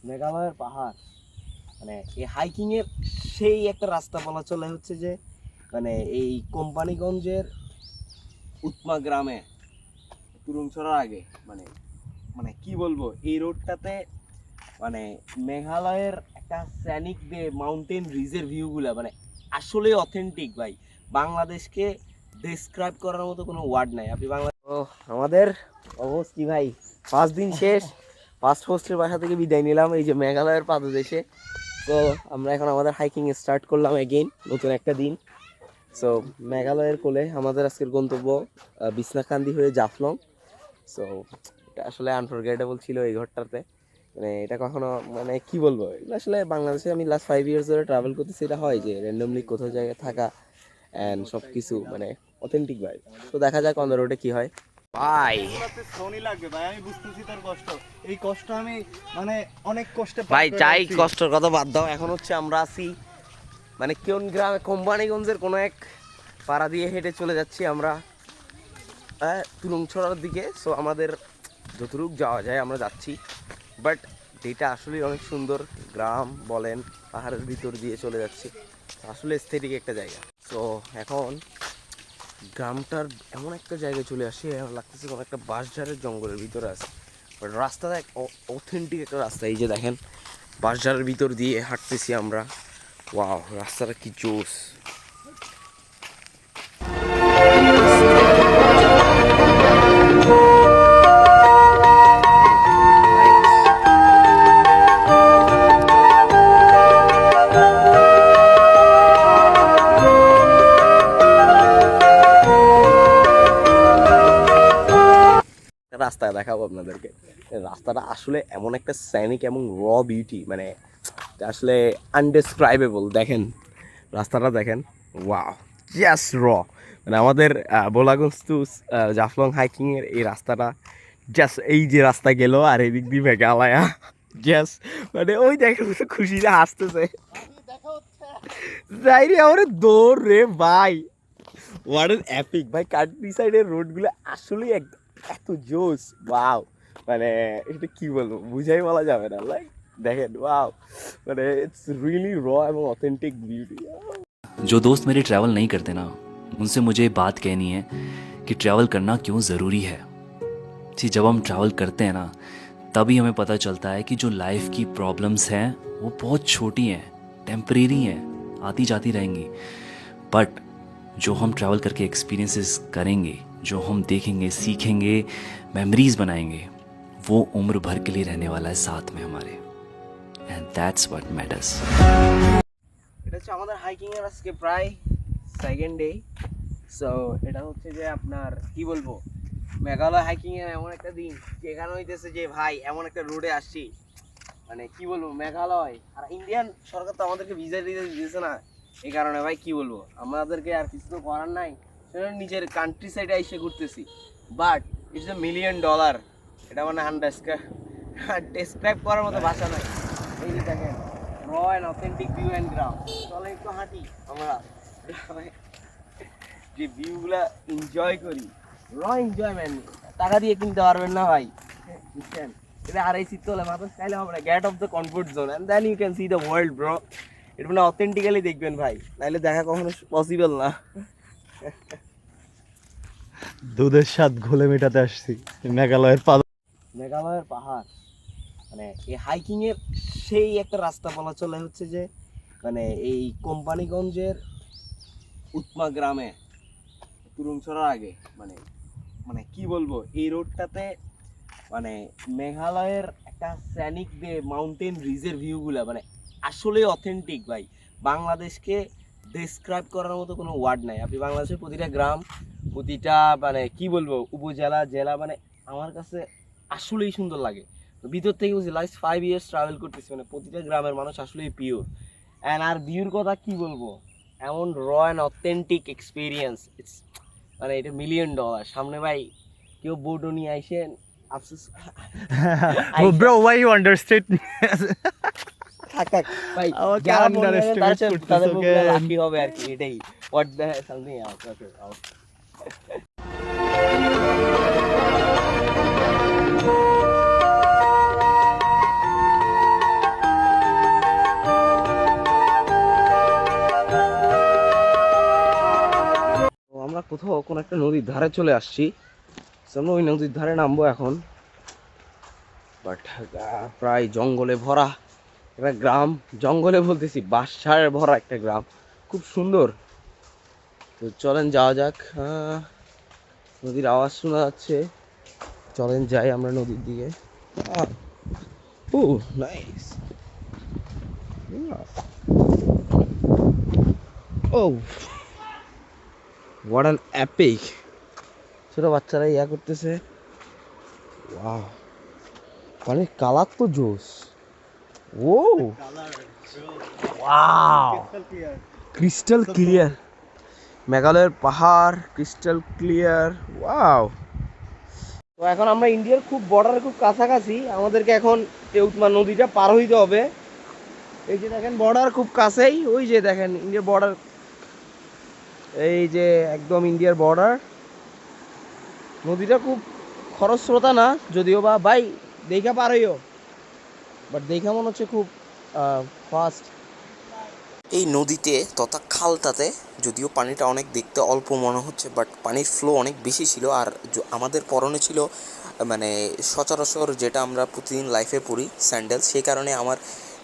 মেঘালয়ের পাহাড় মানে এই হাইকিং এর সেই একটা রাস্তা বলা চলে হচ্ছে যে মানে এই কোম্পানিগঞ্জের উৎমা গ্রামে তুরুংছড়ার আগে মানে মানে কি বলবো এই রোডটাতে মানে মেঘালয়ের একটা স্যানিক বে মাউন্টেন রিজের ভিউগুলা মানে আসলে অথেন্টিক ভাই। বাংলাদেশকে ডেসক্রাইব করার মতো কোনো ওয়ার্ড নাই। আপনি বাংলা আমাদের অবস্থা কি ভাই, 5 দিন শেষ। ফার্স্ট হোস্টের বাসা থেকে বিদায় নিলাম এই যে মেঘালয়ের পাদদেশে। তো আমরা এখন আমাদের হাইকিং স্টার্ট করলাম এগেইন, নতুন একটা দিন। সো মেঘালয়ের কোলে আমাদের আজকের গন্তব্য বিছনাকান্দি হয়ে জাফলং। সো এটা আসলে আনফরগেটেবল ছিল এই ঘরটাতে। মানে এটা কখনো মানে কি বলবো, এগুলো আসলে বাংলাদেশে আমি লাস্ট 5 ইয়ার্স ধরে ট্রাভেল করতেছি। এটা হয় যে র্যান্ডমলি কোথাও জায়গায় থাকা অ্যান্ড সব কিছু মানে অথেন্টিক ভাই। তো দেখা যাক অন দ্য রোডে কি হয়। ভাই শনি লাগবে ভাই, আমি বুঝতেছি তার কষ্ট। এই কষ্ট আমি মানে অনেক কষ্টে ভাই চাই, কষ্টের কথা বাদ দাও। এখন হচ্ছে আমরা আছি মানে কোন গ্রামে, কোম্পানিগঞ্জের কোনো এক পাড়া দিয়ে হেঁটে চলে যাচ্ছি আমরা তুলুংছড়ার দিকে। সো আমাদের যতটুকু যাওয়া যায় আমরা যাচ্ছি, বাট এটা আসলে অনেক সুন্দর গ্রাম বলেন, পাহাড়ের ভিতর দিয়ে চলে যাচ্ছি, আসলে এস্থেটিক একটা জায়গা। সো এখন গ্রামটার এমন একটা জায়গায় চলে আসি, লাগতেছে কোনো একটা বাঁশঝাড়ের জঙ্গলের ভিতরে আছে, বাট রাস্তাটা অথেন্টিক একটা রাস্তা। এই যে দেখেন বাঁশঝাড়ের ভিতর দিয়ে হাঁটতেছি আমরা। ওয়াও, রাস্তাটা কি জোস। রাস্তা দেখাবো আপনাদেরকে। রাস্তাটা আসলে এমন একটা সাইনিক এবং র বিউটি, মানে আসলে আনডেসক্রাইবেবল। দেখেন রাস্তাটা দেখেন, ওয়াও, জাস্ট র। মানে আমাদের বোলাগঞ্জ টু জাফলং হাইকিংয়ের এই রাস্তাটা জাস্ট এই যে রাস্তা গেল আর এদিক দিয়ে মেঘালয়া, জাস্ট মানে ওই দেখেন খুশিতে হাসতেছে। যাই রে আমার দৌড় রে ভাই, হোয়াট এন এপিক ভাই। কান্ট্রি সাইডের রোডগুলো আসলেই এত জোস। ওয়াও, মানে এটা কি বলবো, বুঝাই বলা যাবে না। লাইক দেখেন, ওয়াও, মানে ইটস রিয়েলি র এবং অথেন্টিক বিউটি। जो दोस्त मेरे ट्रैवल नहीं करते ना, उनसे मुझे बात कहनी है कि ट्रैवल करना क्यों ज़रूरी है। जी, जब हम ट्रैवल करते हैं ना, तभी हमें पता चलता है कि जो लाइफ की प्रॉब्लम्स हैं वो बहुत छोटी हैं, टेम्परेरी हैं, आती जाती रहेंगी। बट जो हम ट्रैवल करके एक्सपीरियंसेस करेंगे, जो हम देखेंगे, सीखेंगे, मेमोरीज बनाएंगे, वो उम्र भर के लिए रहने वाला है साथ में हमारे। And that's what matters. এটা হচ্ছে আমাদের হাইকিং এর আজকে প্রায় সেকেন্ড ডে। সো এটা হচ্ছে যে আপনার কি বলবো, মেঘালয় হাইকিং এর এমন একটা দিন যেখানে হইতেছে যে ভাই এমন একটা রোডে আসছি, মানে কি বলবো, মেঘালয় আর ইন্ডিয়ান সরকার তো আমাদেরকে ভিসা দিতেছে না। এই কারণে ভাই কি বলবো, আমাদেরকে আর কিছু তো করার নাই, সেজন্য নিজের কান্ট্রি সাইডে এসে ঘুরতেছি। বাট ইটস $1 মিলিয়ন, এটা মানে ডেসক্রাইব করার মতো ভাষা নাই। এই যে দেখেন র and authentic view and ground. চলে একটু হাঁটি আমরা, যে ভিউগুলা এনজয় করি, র এনজয়মেন্ট। টাকা দিয়ে কিনতে পারবেন না ভাই, বুঝছেন? এটা আড়াই সিট তোলে মাথা চাইলে হবে না। Get off the comfort zone and then you can see the world bro. এটা মানে অথেন্টিক্যালি দেখবেন ভাই, নাহলে দেখা কখনো পসিবল না। দুধের স্বাদ ঘোলে মেটাতে আসছি মেঘালয়ের মেঘালয়ের পাহাড় মানে এই হাইকিং এর সেই একটা রাস্তা বলা চলে হচ্ছে যে মানে এই কোম্পানিগঞ্জের উৎমা গ্রামে তুরুংছড়ার আগে মানে মানে কি বলবো, এই রোডটাতে মানে মেঘালয়ের একটা স্যানিক বে মাউন্টেন রিজের ভিউগুলা মানে আসলে অথেন্টিক ভাই। বাংলাদেশকে ডেসক্রাইব করার মতো কোনো ওয়ার্ড নাই। আপনি বাংলাদেশের প্রতিটা গ্রাম, প্রতিটা মানে কি বলবো উপজেলা, জেলা, মানে আমার কাছে আসলেই সুন্দর লাগে। তো ভিতর থেকে বুঝি লাস্ট 5 ইয়ার্স ট্রাভেল করতেছি, মানে প্রতিটা গ্রামের মানুষ আসলেই পিওর। অ্যান্ড আর ভিউর কথা কি বলবো, এমন র অ্যান্ড অথেন্টিক এক্সপিরিয়েন্স, ইটস মানে এটা $1 মিলিয়ন। সামনে ভাই কেউ বোটও নিয়ে আইসেন, আফসোস ব্রো ওয়াই ইউ আন্ডারস্ট্যান্ড থাক থাক ভাই, আমাকে যারা underestimate করতেছো তাদের কেন? লাকি হবে আর কি, এটাই। What the something else. Okay কোথাও কোনো একটা নদীর ধারে চলে আসছি। আমরা ওই নদীর ধারে নামবো এখন। বাট প্রায় জঙ্গলে ভরা একটা গ্রাম, জঙ্গলে বলতেছি বাঁশঝাড়ে ভরা একটা গ্রাম, খুব সুন্দর। তো চলেন যাওয়া যাক। নদীর আওয়াজ শোনা যাচ্ছে, চলেন যাই আমরা নদীর দিকে। Oh nice. Oh what an epic. ছোট বাচ্চারা ইয়া করতেছে। ওয়াও, পানির কালার তো জোস। Oh wow, crystal clear. মেঘালয়ের পাহাড় ক্রিস্টাল ক্লিয়ার। ওয়াও। তো এখন আমরা ইন্ডিয়ার খুব বর্ডারের খুব কাছাকাছি। আমাদেরকে এখন তেউতমা নদীটা পার হইতে হবে। এই যে দেখেন বর্ডার খুব কাছেই, ওই যে দেখেন ইন্ডিয়ার বর্ডার, এই যে একদম ইন্ডিয়ার বর্ডার। নদীটা খুব খরস্রোতা না যদিও বা, ভাই দেখা পার হইও, বাট দেখা মনে হচ্ছে খুব ফাস্ট। এই নদীতে তথা খালটাতে যদিও পানিটা অনেক দেখতে অল্প মনে হচ্ছে, বাট পানির ফ্লো অনেক বেশি ছিল। আর আমাদের পরনে ছিল মানে সচরাচর যেটা আমরা প্রতিদিন লাইফে পরি স্যান্ডেল, সেই কারণে আমার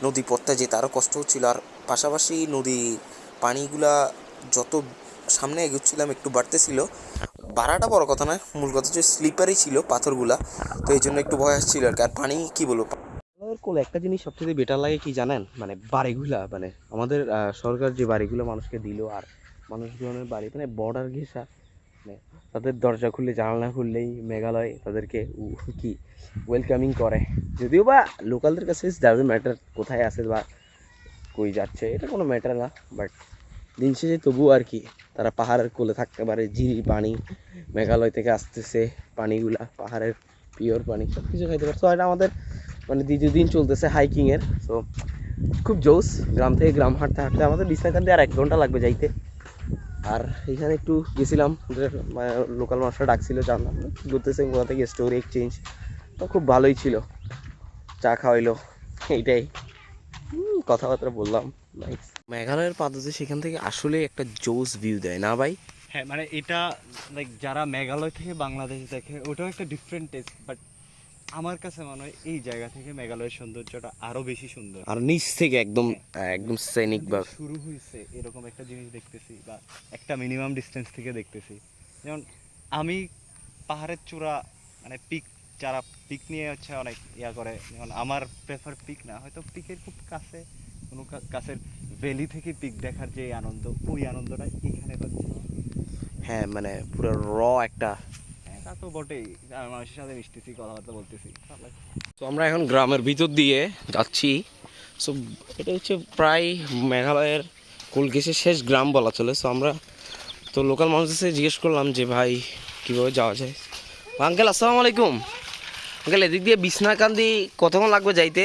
নদী পথটা যেতে আরও কষ্ট হচ্ছিলো। আর পাশাপাশি নদীর পানিগুলা যত সামনে এগোচ্ছিলাম একটু বাড়তেছিল। বাড়াটা বড় কথা নয়, মূল কথা হচ্ছে স্লিপারই ছিল পাথরগুলা, তো এই জন্য একটু ভয় আসছিল আর কি। আর পানি কী বলবো, কোলে একটা জিনিস সবচেয়ে বেটার লাগে কি জানেন, মানে বাড়িগুলা, মানে আমাদের সরকার যে বাড়িগুলো মানুষকে দিল, আর মানুষজনের বাড়ি মানে বর্ডার ঘেঁষা, মানে তাদের দরজা খুললে জানালা খুললেই মেঘালয় তাদেরকে কি ওয়েলকামিং করে। যদিও বা লোকালদের কাছে ডাজন্ট ম্যাটার কোথায় আছে বা কই যাচ্ছে, এটা কোনো ম্যাটার না, বাট দিন শেষে তবুও আর কি তারা পাহাড়ের কোলে থাকতে পারে। ঝিরি পানি মেঘালয় থেকে আসতেছে, পানিগুলা পাহাড়ের পিওর পানি, সব কিছু খাইতে পারে। তো এটা আমাদের মানে দ্বিতীয় দিন চলতেছে হাইকিংয়ের। সো খুব জোস। গ্রাম থেকে গ্রাম হাঁটতে হাঁটতে আমাদের বিছনাখান দিয়ে আর 1 ঘন্টা লাগবে যাইতে। আর এইখানে একটু গেছিলাম, লোকাল মানুষরা ডাকছিল, জানলাম ঘুরতেছে কোথা থেকে, স্টোরি এক্সচেঞ্জ, তো খুব ভালোই ছিল। চা খাওয়াইলো, এইটাই কথাবার্তা বললাম। মেঘালয়ের পাদদেশে সেখান থেকে আসলে একটা জোস ভিউ দেয় না ভাই? হ্যাঁ মানে এটা লাইক যারা মেঘালয় থেকে বাংলাদেশ দেখে ওটাও একটা ডিফারেন্ট টেস্ট, বাট আমার কাছে মনে হয় এই জায়গা থেকে মেঘালয়ের সৌন্দর্যটা আরো বেশি সুন্দর। আর নিচ থেকে একদম একদম সৈনিক বা শুরু হয়েছে এরকম একটা জিনিস দেখতেছি, বা একটা মিনিমাম ডিস্টেন্স থেকে দেখতেছি। যেমন আমি পাহাড়ের চূড়া মানে পিক, যারা পিক নিয়ে হচ্ছে অনেক ইয়া করে, যেমন আমার প্রেফার পিক না, হয়তো পিকের খুব কাছে কোনো কাছের ভ্যালি থেকে পিক দেখার যে আনন্দ, ওই আনন্দটা এখানে পাচ্ছি। হ্যাঁ মানে পুরো একটা। হ্যাঁ তা তো বটেই, মানুষের সাথে মিশতেছি, কথাবার্তা বলতেছি। তো আমরা এখন গ্রামের ভিতর দিয়ে যাচ্ছি। সো এটা হচ্ছে প্রায় মেঘালয়ের কুলঘেঁষে শেষ গ্রাম বলা চলে। সো আমরা তো লোকাল মানুষদের জিজ্ঞেস করলাম যে ভাই কীভাবে যাওয়া যায়। আঙ্কেল আসসালামু আলাইকুম। আঙ্কেল এদিক দিয়ে বিছনাকান্দি কতক্ষণ লাগবে যাইতে?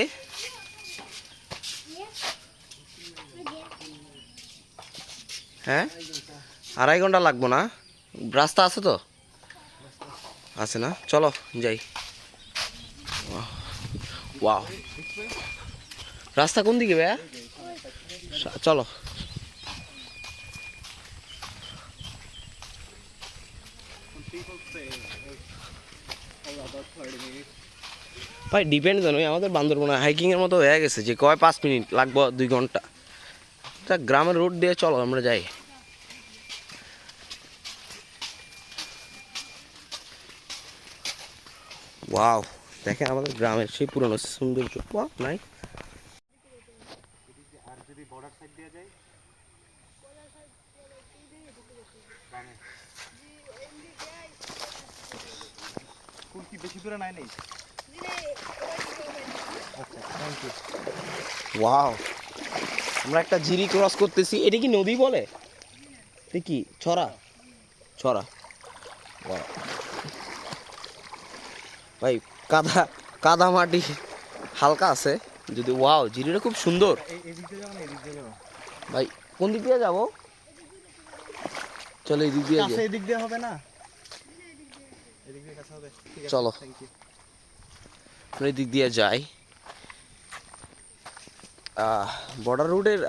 হ্যাঁ 2.5 ঘন্টা লাগবো না? রাস্তা আছে তো? আছে না, চলো যাই। ওয়াও, রাস্তা কোন দিকে ভাইয়া? চলো। ভাই ডিপেন্ড জানো, আমাদের বান্দরবনে হাইকিংয়ের মতো হয়ে গেছে যে কয় 5 মিনিট লাগবো 2 ঘন্টা। তা গ্রামের রোড দিয়ে চলো আমরা যাই। ওয়াও, দেখেন আমাদের গ্রামের সেই পুরনো সৌন্দর্য। ওয়াও নাই। আর যদি বর্ডার সাইড দিয়ে যায়, কোন কি বেশি দূরে নাই নেই? আচ্ছা থ্যাংক ইউ। ওয়াও, আমরা একটা ঝিরি ক্রস করতেছি। এটা কি নদী বলে? এটা কি ছড়া? ছড়া। ওয়াও ভাই, কাদা কাদা মাটি হালকা আছে যদি। ওয়াও, ঝিরিটা খুব সুন্দর এদিক দিয়ে যাবো না এদিক দিয়ে যাবো? ভাই। কোন দিক দিয়ে যাবো? চলো এই দিক দিয়ে কাছে যাই। এদিক দিয়ে হবে না? এদিক দিয়ে কাছে হবে, ঠিক আছে চলো। Thank you. আমরা এই দিক দিয়ে যাই। বর্ডার রোডের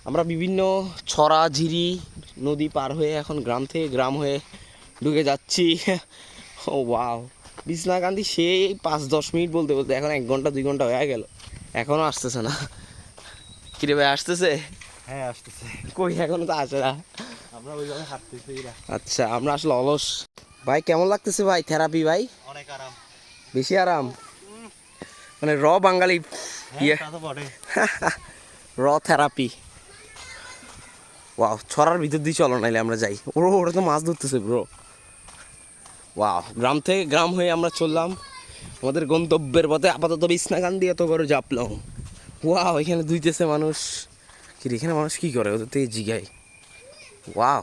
আমরা বিভিন্ন ছড়া ঝিরি নদী পার হয়ে এখন গ্রাম থেকে গ্রাম হয়ে ঢুকে যাচ্ছি। ও ওয়াও, বিছনাকান্দি সেই 5-10 মিনিট বলতে বলতে এখন 1 ঘন্টা 2 ঘন্টা হয়ে গেল, এখনো আসতেছে না। কিরে ভাই আসতেছে? হ্যাঁ আসতেছে। কই এখনো তো আসে না। আমরা ওইভাবে হাঁটতেছি। আচ্ছা, আমরা আসলে অলস। ভাই কেমন লাগতেছে ভাই থেরাপি ভাই? অনেক আরাম। বেশি আরাম, মানে র বাঙালি ইয়ে তা তো বটে। র থেরাপি। ওয়াও, ছড়ার ভিতর দিয়ে চলো নাইলে আমরা যাই। ওরা তো মাছ ধরতেছে ব্রো। ওয়াও, গ্রাম থেকে গ্রাম হয়ে আমরা চললাম আমাদের গন্তব্যের পথে। আপাতত বিছনাকান্দি এত বড় জাপলাম। ওয়াও, এখানে ধুইতেছে মানুষ। কি রে, এখানে মানুষ কি করে ওদের থেকে জিগাই। ওয়াও,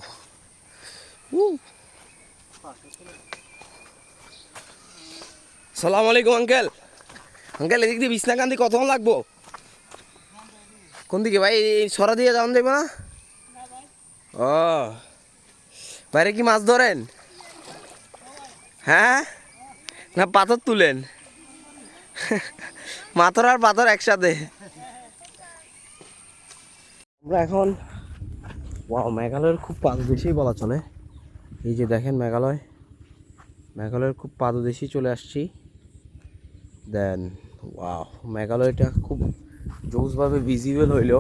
সালাম আলাইকুম আঙ্কেল। আঙ্কেল এদিক দিয়ে বিছনাকান্দি কতক্ষণ লাগবো? কোন দিকে ভাই, এই সরা দিয়ে যাওয়া দেবো না? ও, বাইরে কি মাছ ধরেন? হ্যাঁ, না পাথর তুলেন? মাথর আর পাথর একসাথে। আমরা এখন ওয়াও, মেঘালয়ের খুব পাদদেশেই বলা চলে। এই যে দেখেন মেঘালয়ের খুব পাদদেশেই চলে আসছি। দেন ওয়াও, মেঘালয়টা খুব জোসভাবে ভিজিবল হইল।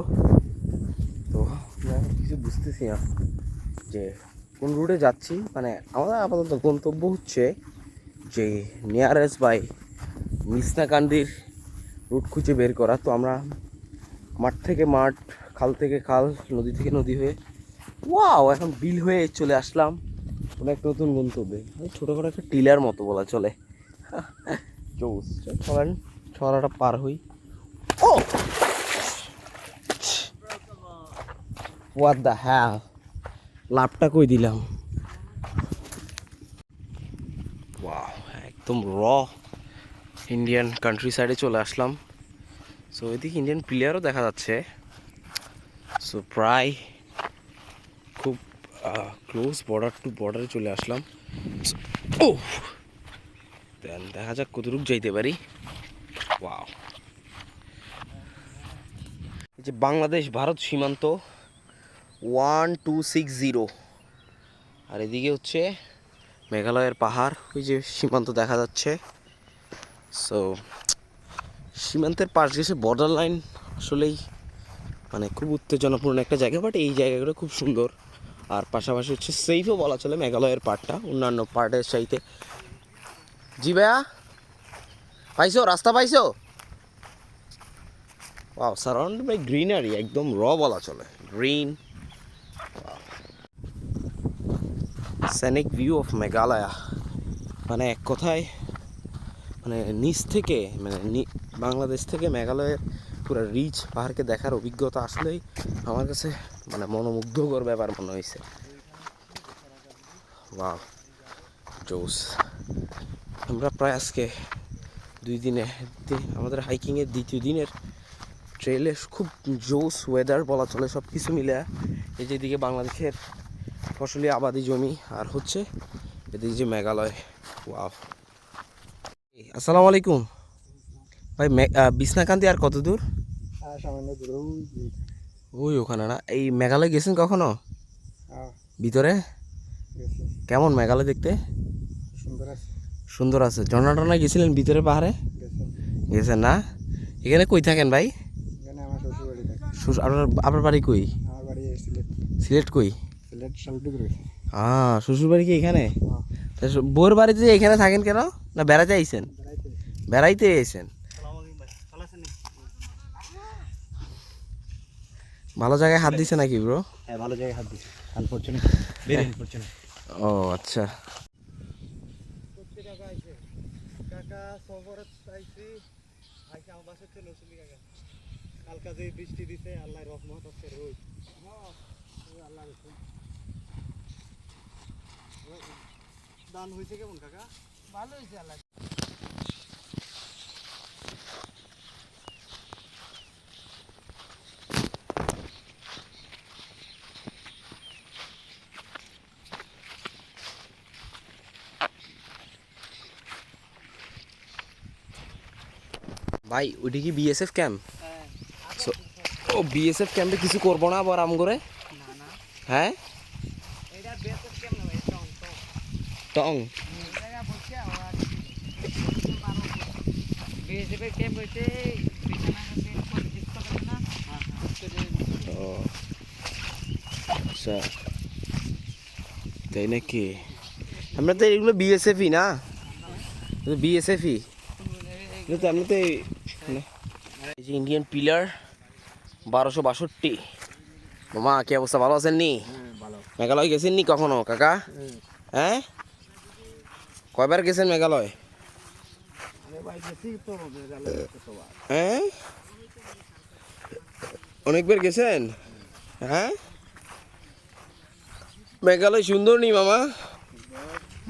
তো আমি এখন কিছু বুঝতেছি না যে কোন রুটে যাচ্ছি। মানে আমাদের আপাতত গন্তব্য হচ্ছে যে নিয়ারেস্ট বাই বিছনাকান্দির রুট খুঁজে বের করা। তো আমরা মাঠ থেকে মাঠ, খাল থেকে খাল, নদী থেকে নদী হয়ে ওয়াও এখন বিল হয়ে চলে আসলাম কোনো এক নতুন গন্তব্যে। ছোটোখাটো একটা টিলার মতো বলা চলে। জোস, চলেন ছড়াটা পার হই। ও হোয়াট দ্য হ্যাল, লাভটা কই দিলাম। ওয়াও, একদম র ইন্ডিয়ান কান্ট্রি সাইডে চলে আসলাম। সো এদিকে ইন্ডিয়ান প্লেয়ারও দেখা যাচ্ছে। সো প্রায় খুব ক্লোজ বর্ডার টু বর্ডারে চলে আসলাম। ও দেন দেখা যাক কতটুকু যাইতে পারি। ওয়াও, এই যে বাংলাদেশ ভারত সীমান্ত 1260, আর এদিকে হচ্ছে মেঘালয়ের পাহাড়। ওই যে সীমান্ত দেখা যাচ্ছে। সো সীমান্তের পাশ গেছে বর্ডার লাইন। আসলেই মানে খুব উত্তেজনাপূর্ণ একটা জায়গা, বাট এই জায়গাগুলো খুব সুন্দর। আর পাশাপাশি হচ্ছে সেফও বলা চলে মেঘালয়ের পার্টটা অন্যান্য পার্টের চাইতে। জি ভাইয়া, পাইছো রাস্তা পাইছো? ওয়াও, সারাউন্ডেড বাই গ্রিনারি, একদম র বলা চলে, গ্রিন। স্যানিক ভিউ অফ মেঘালয়া, মানে এক কথায় মানে নিচ থেকে মানে বাংলাদেশ থেকে মেঘালয়ের পুরো রিচ পাহাড়কে দেখার অভিজ্ঞতা আসলেই আমার কাছে মানে মনোমুগ্ধকর ব্যাপার মনে হয়েছে। ওয়াও, জোস। আমরা প্রায় আজকে 2 দিনে আমাদের হাইকিংয়ের 2য় দিনের ট্রেলে খুব জোস ওয়েদার বলা চলে সব কিছু মিলে। এই যে এদিকে বাংলাদেশের ফসলি আবাদি জমি, আর হচ্ছে এদিকে যে মেঘালয়। ওয়াও, আসসালামু আলাইকুম ভাই। বিছনাকান্দি আর কত দূর? ওই ওখানে না? এই মেঘালয় গেছেন কখনো? ভিতরে কেমন মেঘালয় দেখতে? সুন্দর আছে। ঝর্ণা টর্ণা গেছিলেন ভিতরে পাহাড়ে? গেছেন না? এখানে কই থাকেন ভাই? আপনার বাড়ি কই? সিলেট কই? শ্বশুর বাড়ি কি এখানে? বউর বাড়িতে এখানে থাকেন কেন? না বেড়াতে আইছেন? বেড়াইতে আইছেন। ভালো জায়গায় হাত দিছে নাকি ব্রো? হ্যাঁ ভালো জায়গায় হাত দিচ্ছি, আনফরচুনেট, ভেরি আনফরচুনেট। ও আচ্ছা। কাকা সফরে চাইছি, আইসা আমার বাসা হচ্ছে নসুলি কাকা। কালকা যে বৃষ্টি দিছে, আল্লাহর রহমত আছে, রোজ আল্লাহ দান হয়েছে কেমন কাকা? ভালো হয়েছে আল্লাহ। ভাই ওইটা কি বিএসএফ ক্যাম্প? ও বিএসএফ ক্যাম্পে কিছু করবো না আবার আম করে? হ্যাঁ টং ও আচ্ছা তাই নাকি আমরা তো এগুলো বিএসএফই না বিএসএফই তো আমরা তো এই যে ইন্ডিয়ান পিলার 1262 মামা কি অবস্থা ভালো আছেন নি মেঘালয় গেছেন নি কখনো কাকা হ্যাঁ কয়বার গেছেন মেঘালয় হ্যাঁ অনেকবার গেছেন হ্যাঁ মেঘালয় সুন্দর নি মামা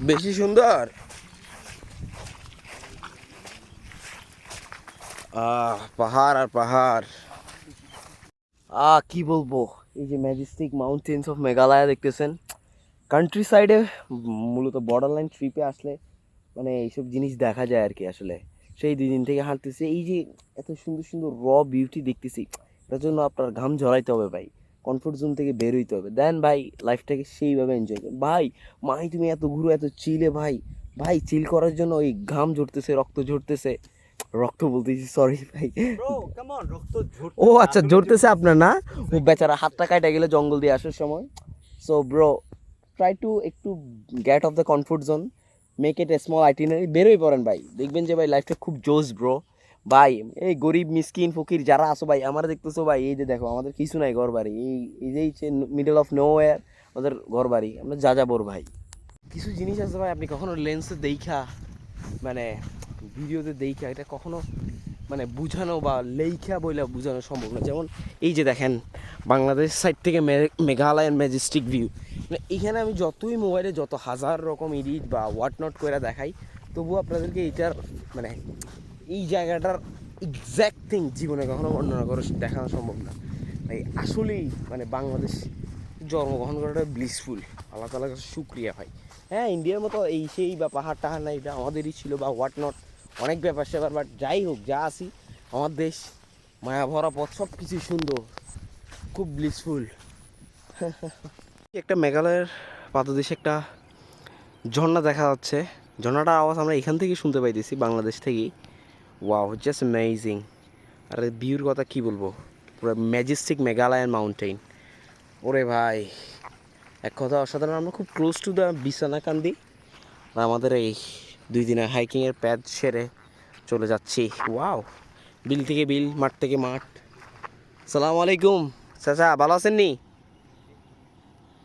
বেশি সুন্দর পাহাড় আর পাহাড় কি বলবো এই যে ম্যাজেস্টিক মাউন্টেন্স অফ মেঘালয় দেখতেছেন কান্ট্রি সাইডে মূলত বর্ডার লাইন ট্রিপে আসলে মানে এইসব জিনিস দেখা যায় আর কি আসলে সেই 2 দিন থেকে হাঁটতেছি এই যে এত সুন্দর সুন্দর বিউটি দেখতেছি এটার জন্য আপনার ঘাম ঝরাইতে হবে ভাই কমফোর্ট জোন থেকে বের হইতে হবে দেন ভাই লাইফটাকে সেইভাবে এনজয় করে ভাই মাই তুমি এত ঘুরো এত চিলে ভাই ভাই চিল করার জন্য ওই ঘাম ঝরতেছে রক্ত ঝরতেছে রক্ত বলতেছি সরি ভাই ও আচ্ছা ঝরতেছে আপনার না ও বেচারা হাতটা কাটা গেলে জঙ্গল দিয়ে আসার সময় সো ব্রো ট্রাই টু একটু get off the comfort zone make it a small itinerary বেরোই পড়েন ভাই দেখবেন যে ভাই লাইফটা খুব জোস ব্রো ভাই এই গরিব মিসকিন ফকির যারা আসো ভাই আমার দেখতেছো ভাই এই যে দেখো আমাদের কিছু নাই ঘর বাড়ি এই যে মিডল অফ নো ওয়্যার আমাদের ঘর বাড়ি আমরা যা যাবোর ভাই কিছু জিনিস আছে ভাই আপনি কখনো লেন্সে দেখা মানে ভিডিওতে দেখা এটা কখনো মানে বুঝানো বা লেখা বইলা বোঝানো সম্ভব না যেমন এই যে দেখেন বাংলাদেশ সাইড থেকে মেঘালয় ম্যাজেস্টিক ভিউ মানে এখানে আমি যতই মোবাইলে যত হাজার রকম এডিট বা হোয়াট নট করে দেখাই তবুও আপনাদেরকে এইটার মানে এই জায়গাটার এক্স্যাক্ট থিং জীবনে কখনো বর্ণনা করে দেখানো সম্ভব না ভাই আসলেই মানে বাংলাদেশ জন্মগ্রহণ করাটা ব্লিসফুল আল্লাহ তাআলার কাছে শুকরিয়া ভাই হ্যাঁ ইন্ডিয়ার মতো এই সেই বা পাহাড় টাহাড় না এটা আমাদেরই ছিল বা হোয়াট নট অনেক ব্যাপার স্যাপার বাট যাই হোক যা আসি আমার দেশ মায়া ভরা পথ সব কিছুই সুন্দর খুব ব্লিসফুল একটা মেঘালয়ের পাদদেশে একটা ঝর্ণা দেখা যাচ্ছে ঝর্ণাটার আওয়াজ আমরা এখান থেকেই শুনতে পাইতেছি বাংলাদেশ থেকেই ওয়াও জাস্ট অ্যামেজিং আর ভিউর কথা কী বলবো পুরো ম্যাজেস্টিক মেঘালয়ান মাউন্টেন ওরে ভাই এক কথা অসাধারণ আমরা খুব ক্লোজ টু দ্য বিছানাকান্দি আর আমাদের এই 2 দিনের হাইকিংয়ের প্যাড সেরে চলে যাচ্ছি ওয়াও বিল থেকে বিল মাঠ থেকে মাঠ সালামু আলাইকুম চাচা ভালো আছেন নি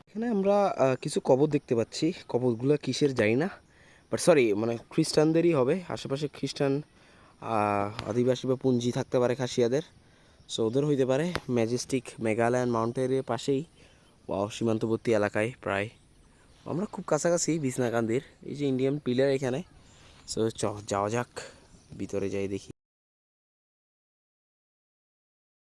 এখানে আমরা কিছু কবর দেখতে পাচ্ছি কবরগুলো কিসের জানি না বাট সরি মানে খ্রিস্টানদেরই হবে আশেপাশে খ্রিস্টান আদিবাসী বা পুঞ্জি থাকতে পারে খাসিয়াদের সো ওদের হইতে পারে ম্যাজেস্টিক মেঘালয়ান মাউন্টেনের পাশেই সীমান্তবর্তী এলাকায় প্রায় আমরা খুব কাছাকাছি বিছনাকান্দির এই যে ইন্ডিয়ান পিলার এখানে সো যাওয়া যাক ভিতরে যাই দেখি